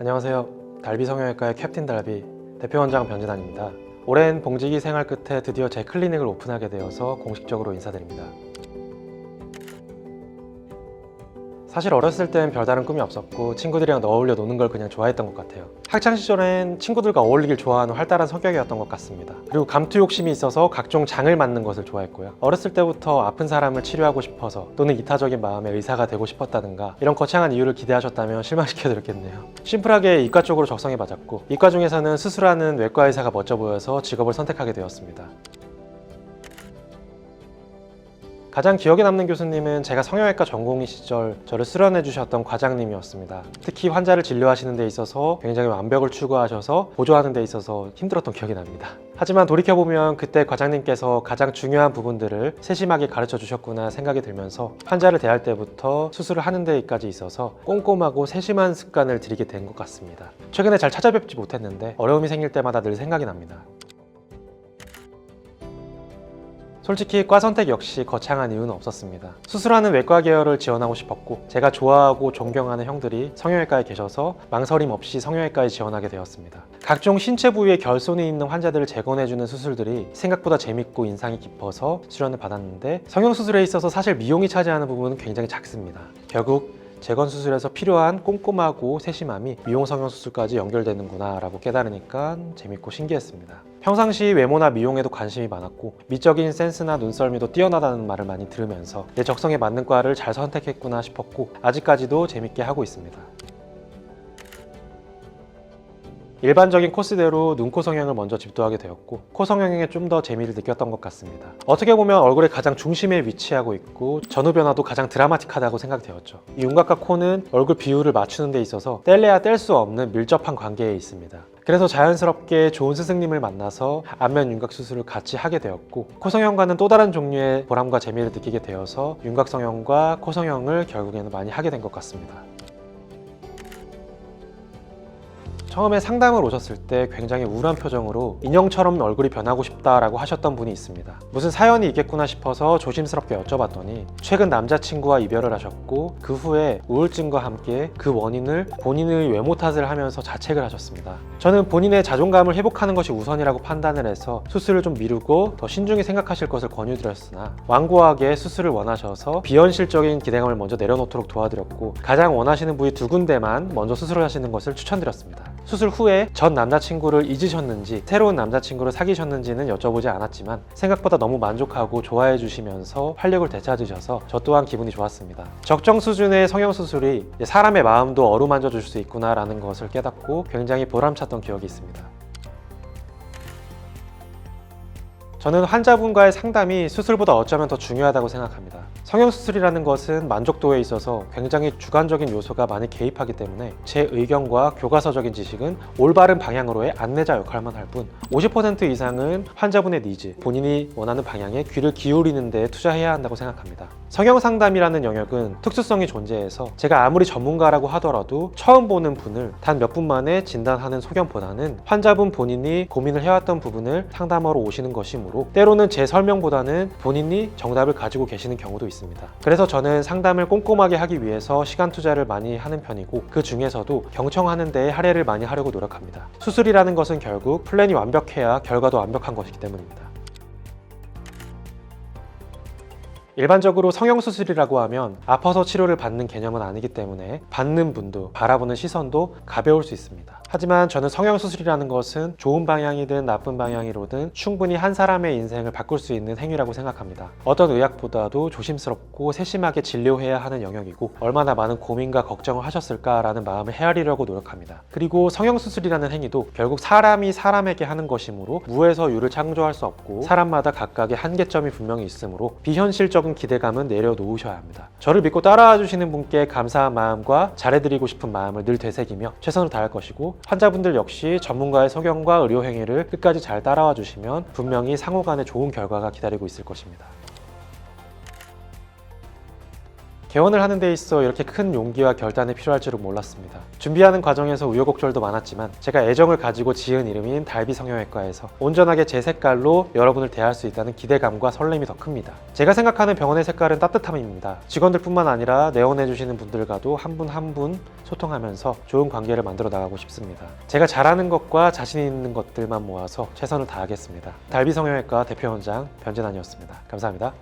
안녕하세요. 달비 성형외과의 캡틴 달비 대표원장 변진환입니다. 오랜 봉직이 생활 끝에 드디어 제 클리닉을 오픈하게 되어서 공식적으로 인사드립니다. 사실 어렸을 땐 별다른 꿈이 없었고 친구들이랑 어울려 노는 걸 그냥 좋아했던 것 같아요. 학창시절엔 친구들과 어울리길 좋아하는 활달한 성격이었던 것 같습니다. 그리고 감투 욕심이 있어서 각종 장을 맞는 것을 좋아했고요. 어렸을 때부터 아픈 사람을 치료하고 싶어서 또는 이타적인 마음의 의사가 되고 싶었다든가 이런 거창한 이유를 기대하셨다면 실망시켜드렸겠네요. 심플하게 이과 쪽으로 적성에 맞았고 이과 중에서는 수술하는 외과 의사가 멋져 보여서 직업을 선택하게 되었습니다. 가장 기억에 남는 교수님은 제가 성형외과 전공의 시절 저를 수련해 주셨던 과장님이었습니다. 특히 환자를 진료하시는 데 있어서 굉장히 완벽을 추구하셔서 보조하는 데 있어서 힘들었던 기억이 납니다. 하지만 돌이켜보면 그때 과장님께서 가장 중요한 부분들을 세심하게 가르쳐 주셨구나 생각이 들면서 환자를 대할 때부터 수술을 하는 데까지 있어서 꼼꼼하고 세심한 습관을 들이게 된 것 같습니다. 최근에 잘 찾아뵙지 못했는데 어려움이 생길 때마다 늘 생각이 납니다. 솔직히 과 선택 역시 거창한 이유는 없었습니다. 수술하는 외과 계열을 지원하고 싶었고 제가 좋아하고 존경하는 형들이 성형외과에 계셔서 망설임 없이 성형외과에 지원하게 되었습니다. 각종 신체 부위에 결손이 있는 환자들을 재건해주는 수술들이 생각보다 재밌고 인상이 깊어서 수련을 받았는데 성형수술에 있어서 사실 미용이 차지하는 부분은 굉장히 작습니다. 결국 재건 수술에서 필요한 꼼꼼하고 세심함이 미용 성형수술까지 연결되는구나 라고 깨달으니까 재밌고 신기했습니다. 평상시 외모나 미용에도 관심이 많았고 미적인 센스나 눈썰미도 뛰어나다는 말을 많이 들으면서 내 적성에 맞는 과를 잘 선택했구나 싶었고 아직까지도 재밌게 하고 있습니다. 일반적인 코스대로 눈코 성형을 먼저 집도하게 되었고 코 성형에 좀 더 재미를 느꼈던 것 같습니다. 어떻게 보면 얼굴의 가장 중심에 위치하고 있고 전후 변화도 가장 드라마틱하다고 생각되었죠. 이 윤곽과 코는 얼굴 비율을 맞추는 데 있어서 뗄래야 뗄 수 없는 밀접한 관계에 있습니다. 그래서 자연스럽게 좋은 스승님을 만나서 안면 윤곽 수술을 같이 하게 되었고 코 성형과는 또 다른 종류의 보람과 재미를 느끼게 되어서 윤곽 성형과 코 성형을 결국에는 많이 하게 된 것 같습니다. 처음에 상담을 오셨을 때 굉장히 우울한 표정으로 인형처럼 얼굴이 변하고 싶다라고 하셨던 분이 있습니다. 무슨 사연이 있겠구나 싶어서 조심스럽게 여쭤봤더니 최근 남자친구와 이별을 하셨고 그 후에 우울증과 함께 그 원인을 본인의 외모 탓을 하면서 자책을 하셨습니다. 저는 본인의 자존감을 회복하는 것이 우선이라고 판단을 해서 수술을 좀 미루고 더 신중히 생각하실 것을 권유드렸으나 완고하게 수술을 원하셔서 비현실적인 기대감을 먼저 내려놓도록 도와드렸고 가장 원하시는 부위 2군데만 먼저 수술을 하시는 것을 추천드렸습니다. 수술 후에 전 남자친구를 잊으셨는지 새로운 남자친구를 사귀셨는지는 여쭤보지 않았지만 생각보다 너무 만족하고 좋아해 주시면서 활력을 되찾으셔서 저 또한 기분이 좋았습니다. 적정 수준의 성형수술이 사람의 마음도 어루만져 줄 수 있구나 라는 것을 깨닫고 굉장히 보람찼던 기억이 있습니다. 저는 환자분과의 상담이 수술보다 어쩌면 더 중요하다고 생각합니다. 성형수술이라는 것은 만족도에 있어서 굉장히 주관적인 요소가 많이 개입하기 때문에 제 의견과 교과서적인 지식은 올바른 방향으로의 안내자 역할만 할 뿐 50% 이상은 환자분의 니즈, 본인이 원하는 방향에 귀를 기울이는 데 투자해야 한다고 생각합니다. 성형상담이라는 영역은 특수성이 존재해서 제가 아무리 전문가라고 하더라도 처음 보는 분을 단 몇 분 만에 진단하는 소견보다는 환자분 본인이 고민을 해왔던 부분을 상담하러 오시는 것이므로 때로는 제 설명보다는 본인이 정답을 가지고 계시는 경우도 있습니다. 그래서 저는 상담을 꼼꼼하게 하기 위해서 시간 투자를 많이 하는 편이고 그 중에서도 경청하는 데에 할애를 많이 하려고 노력합니다. 수술이라는 것은 결국 플랜이 완벽해야 결과도 완벽한 것이기 때문입니다. 일반적으로 성형수술이라고 하면 아파서 치료를 받는 개념은 아니기 때문에 받는 분도 바라보는 시선도 가벼울 수 있습니다. 하지만 저는 성형수술이라는 것은 좋은 방향이든 나쁜 방향이로든 충분히 한 사람의 인생을 바꿀 수 있는 행위라고 생각합니다. 어떤 의학보다도 조심스럽고 세심하게 진료해야 하는 영역이고 얼마나 많은 고민과 걱정을 하셨을까라는 마음을 헤아리려고 노력합니다. 그리고 성형수술이라는 행위도 결국 사람이 사람에게 하는 것이므로 무에서 유를 창조할 수 없고 사람마다 각각의 한계점이 분명히 있으므로 비현실적인 기대감은 내려놓으셔야 합니다. 저를 믿고 따라와 주시는 분께 감사한 마음과 잘해드리고 싶은 마음을 늘 되새기며 최선을 다할 것이고 환자분들 역시 전문가의 소견과 의료 행위를 끝까지 잘 따라와 주시면 분명히 상호간에 좋은 결과가 기다리고 있을 것입니다. 개원을 하는 데 있어 이렇게 큰 용기와 결단이 필요할 줄은 몰랐습니다. 준비하는 과정에서 우여곡절도 많았지만 제가 애정을 가지고 지은 이름인 달비성형외과에서 온전하게 제 색깔로 여러분을 대할 수 있다는 기대감과 설렘이 더 큽니다. 제가 생각하는 병원의 색깔은 따뜻함입니다. 직원들뿐만 아니라 내원해주시는 분들과도 한 분 한 분 소통하면서 좋은 관계를 만들어 나가고 싶습니다. 제가 잘하는 것과 자신 있는 것들만 모아서 최선을 다하겠습니다. 달비성형외과 대표원장 변진환이었습니다. 감사합니다.